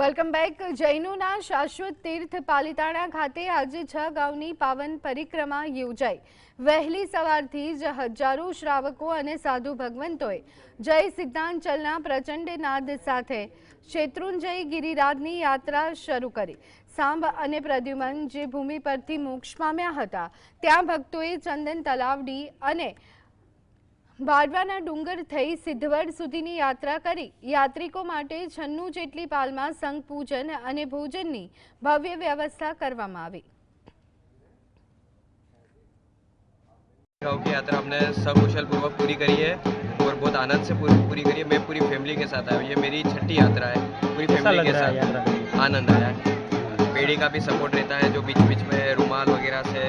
Welcome back. જૈનોના શાશ્વત તીર્થ પાલિતાણા ખાતે આજે 6 ગામની પાવન પરિક્રમા યોજાઈ। વહેલી સવારથી જ હજારો શ્રાવકો અને સાધુ ભગવંતોએ જય સિદ્ધાંચલના પ્રચંડ નાદ સાથે શેત્રુંજય ગિરિરાજની યાત્રા શરૂ કરી। સાંબ અને પ્રદ્યુમન જે ભૂમિ પરથી મોક્ષ પામ્યા હતા ત્યાં ભક્તોએ ચંદન તલાવડી અને બારવાના ડુંગર થઈ સિદ્ધવડ સુધીની યાત્રા કરી। યાત્રિકો માટે 96 જેટલી પાલમાં સંઘ પૂજન અને ભોજનની ભવ્ય વ્યवस्था કરવામાં આવી। गाँव की यात्रा हमने सकुशल पूर्वक पूरी करी है और बहुत आनंद से पूरी करी है। मैं पूरी फैमिली के साथ आया हूँ। ये मेरी छठी यात्रा है। पूरी फैमिली के साथ आनंद आया है। पेड़ी का भी सपोर्ट रहता है, जो बीच बीच में रुमाल वगैरह से,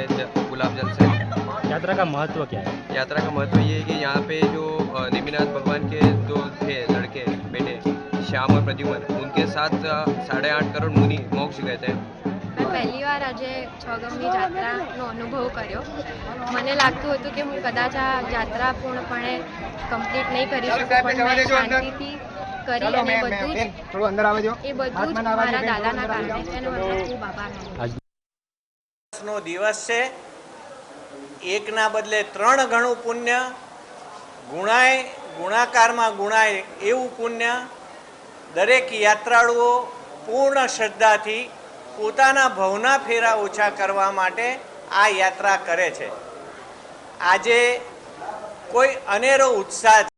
गुलाब जल से। यात्रा का महत्व क्या है? यात्रा का महत्व ये है कि यहाँ पे जो नेमिनाथ भगवान के दो थे लड़के बेटे श्याम और प्रद्युमन, उनके साथ 8.5 करोड़ मुनि मोक्ष गए थे। પહેલી વાર આજે 6 ગામની યાત્રાનો અનુભવ કર્યો। મને લાગતું હતું કે હું કદાચ આ યાત્રા પૂર્ણપણે કમ્પ્લીટ નહીં કરી શકું, પણ મેં શાંતિથી કરી અને એ બધું જ મારા દાદાના કારણે એનો મને ખૂબ આભાર માનું। નો દિવસ છે। એકના બદલે 3 ગણું પુણ્ય, ગુણાકારમાં ગુણાય એવું પુણ્ય દરેક યાત્રાળુઓ પૂર્ણ શ્રદ્ધાથી પોતાના ભવના ફેરા ઓછા કરવા માટે આ યાત્રા કરે છે। આજે કોઈ અનેરો ઉત્સાહ